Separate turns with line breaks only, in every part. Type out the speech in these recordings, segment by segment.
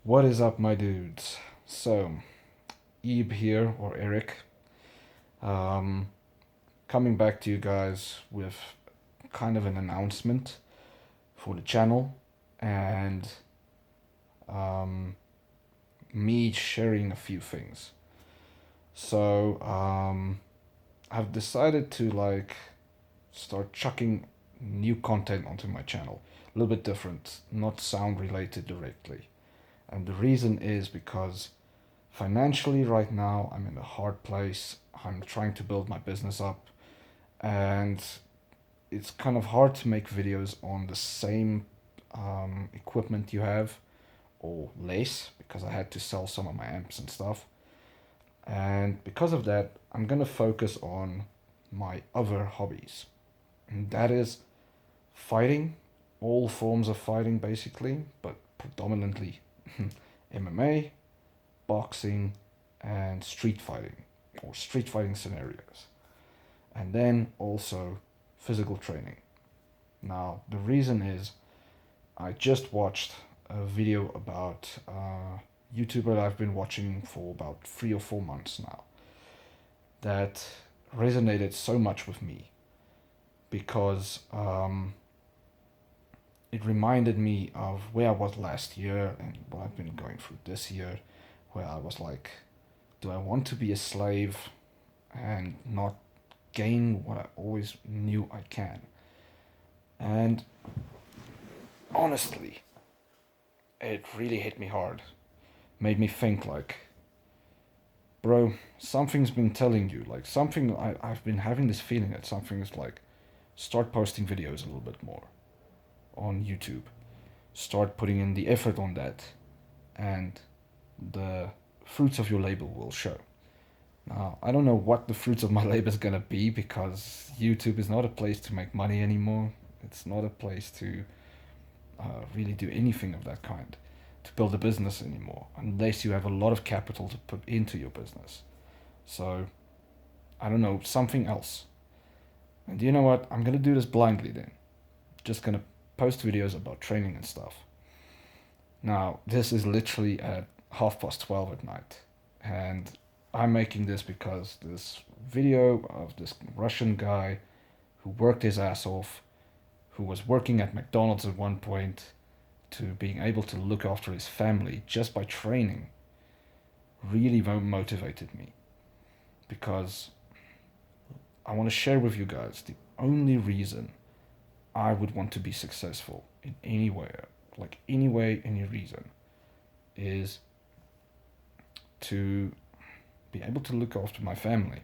What is up, my dudes? So, Ebe here, or Eric, um, coming back to you guys with kind of an announcement for the channel and um, me sharing a few things. So, I've decided to start chucking new content onto my channel. A little bit different, not sound related directly. And the reason is because financially, right now, I'm in a hard place. I'm trying to build my business up, and it's kind of hard to make videos on the same equipment you have or less because I had to sell some of my amps and stuff. And because of that, I'm gonna focus on my other hobbies, and that is fighting, all forms of fighting basically, but predominantly MMA, boxing, and street fighting or street fighting scenarios. And then also physical training. Now, the reason is I just watched a video about a YouTuber that I've been watching for about 3 or 4 months now that resonated so much with me because it reminded me of where I was last year and what I've been going through this year, where I was like, do I want to be a slave and not gain what I always knew I can? And honestly, it really hit me hard. Made me think like, bro, something's been telling you, like I've been having this feeling that something is like, start posting videos a little bit more on YouTube. Start putting in the effort on that, and the fruits of your labor will show. Now, I don't know what the fruits of my labor is gonna be because YouTube is not a place to make money anymore. It's not a place to really do anything of that kind, to build a business anymore, unless you have a lot of capital to put into your business. So, I don't know, something else. And you know what? I'm gonna do this blindly then. Just gonna post videos about training and stuff. Now, this is literally at 12:30 at night, and I'm making this because this video of this Russian guy who worked his ass off, who was working at McDonald's at one point, to being able to look after his family just by training, really motivated me. Because I want to share with you guys the only reason I would want to be successful in any way, like any way, any reason, is to be able to look after my family,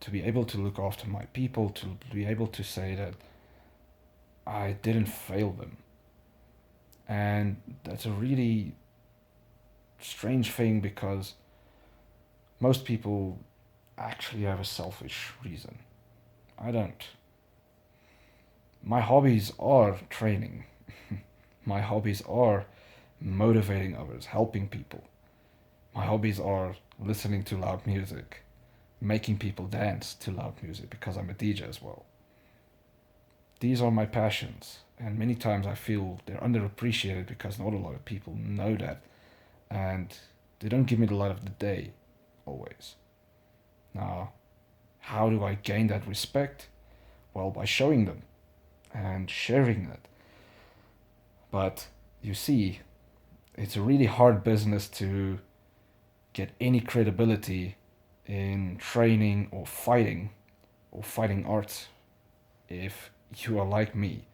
to be able to look after my people, to be able to say that I didn't fail them. And that's a really strange thing because most people actually have a selfish reason. I don't. My hobbies are training. My hobbies are motivating others, helping people. My hobbies are listening to loud music, making people dance to loud music because I'm a DJ as well. These are my passions, and many times I feel they're underappreciated because not a lot of people know that, and they don't give me the light of the day always. Now, how do I gain that respect? Well, by showing them and sharing it. But you see, it's a really hard business to get any credibility in training or fighting arts if you are like me,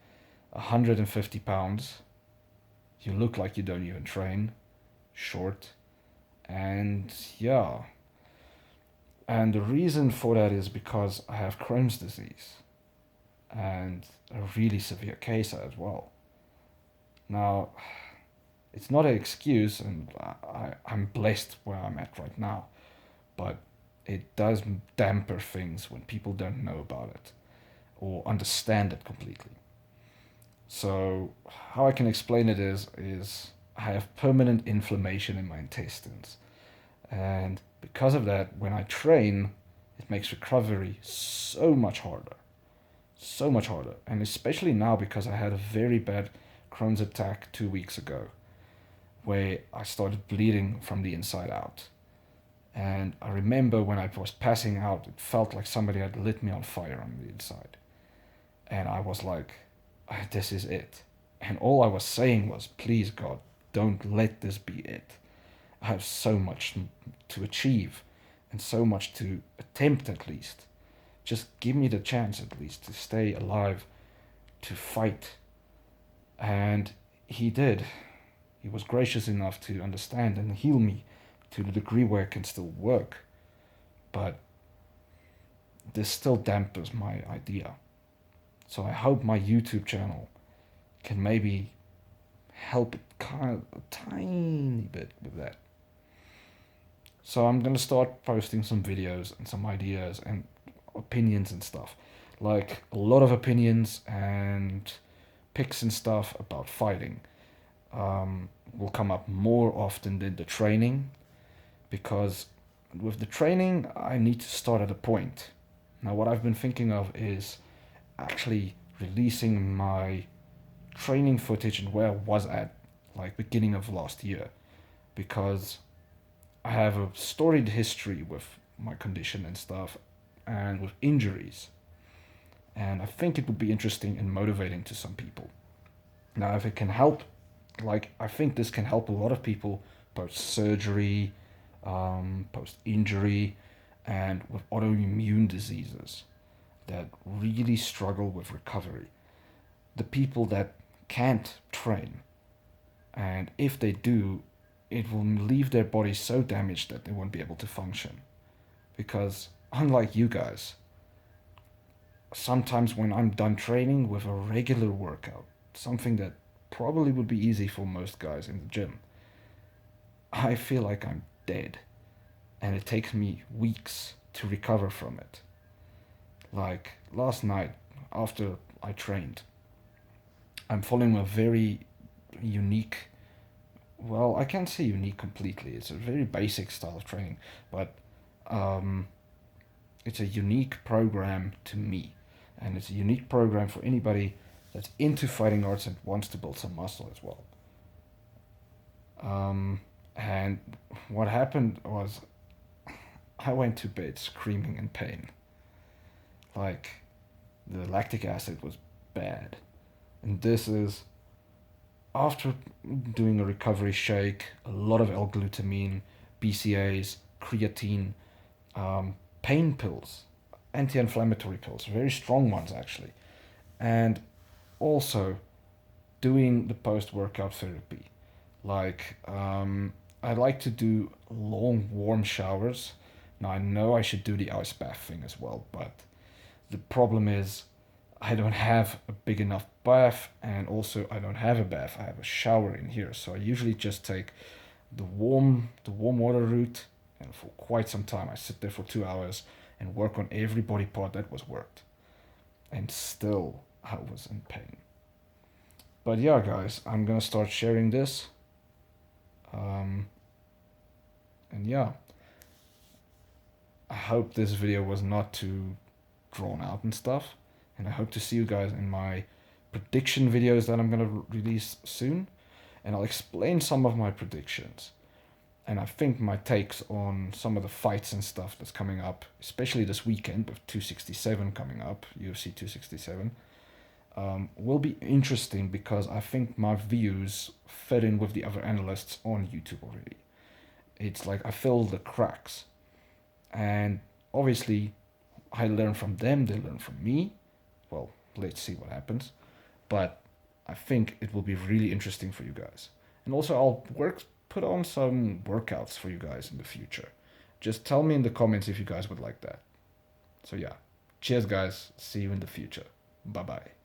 150 pounds, you look like you don't even train, short, and yeah. And the reason for that is because I have Crohn's disease and a really severe case as well. Now, it's not an excuse, and I'm blessed where I'm at right now, but it does damper things when people don't know about it or understand it completely. So, how I can explain it is I have permanent inflammation in my intestines, and because of that, when I train, it makes recovery so much harder, and especially now because I had a very bad Crohn's attack 2 weeks ago, where I started bleeding from the inside out. And I remember when I was passing out, it felt like somebody had lit me on fire on the inside. And I was like, "Ah, this is it." And all I was saying was, "Please, God, don't let this be it. I have so much to achieve and so much to attempt at least. Just give me the chance at least to stay alive, to fight." And he did. He was gracious enough to understand and heal me to the degree where it can still work. But this still dampers my idea. So I hope my YouTube channel can maybe help kind of a tiny bit with that. So I'm gonna start posting some videos and some ideas and opinions and stuff. Like a lot of opinions and pics and stuff about fighting will come up more often than the training, because with the training I need to start at a point. Now what I've been thinking of is actually releasing my training footage and where I was at like beginning of last year, because I have a storied history with my condition and stuff and with injuries, and I think it would be interesting and motivating to some people. Now if it can help, like I think this can help a lot of people post surgery, post injury, and with autoimmune diseases that really struggle with recovery. The people that can't train, and if they do, it will leave their body so damaged that they won't be able to function. Because, unlike you guys, sometimes when I'm done training with a regular workout, something that probably would be easy for most guys in the gym, I feel like I'm dead. And it takes me weeks to recover from it. Like last night, after I trained, I'm following a very unique, well, I can't say unique completely. It's a very basic style of training, but um, it's a unique program to me. And it's a unique program for anybody that's into fighting arts and wants to build some muscle as well. And what happened was I went to bed screaming in pain. Like, the lactic acid was bad. And this is after doing a recovery shake, a lot of L-glutamine, BCAAs, creatine, pain pills, anti-inflammatory pills, very strong ones actually, and also doing the post-workout therapy. Like, I like to do long warm showers. Now I know I should do the ice bath thing as well, but the problem is I don't have a big enough bath, and also I don't have a bath. I have a shower in here, so I usually just take the warm water route, and for quite some time I sit there for 2 hours and work on every body part that was worked, and still I was in pain. But yeah, guys, I'm gonna start sharing this, and yeah, I hope this video was not too drawn out and stuff. And I hope to see you guys in my prediction videos that I'm going to release soon. And I'll explain some of my predictions. And I think my takes on some of the fights and stuff that's coming up, especially this weekend with 267 coming up, UFC 267, will be interesting, because I think my views fit in with the other analysts on YouTube already. It's like I fill the cracks. And obviously, I learn from them, they learn from me. Well, let's see what happens. But I think it will be really interesting for you guys. And also I'll put on some workouts for you guys in the future. Just tell me in the comments if you guys would like that. So yeah. Cheers guys. See you in the future. Bye bye.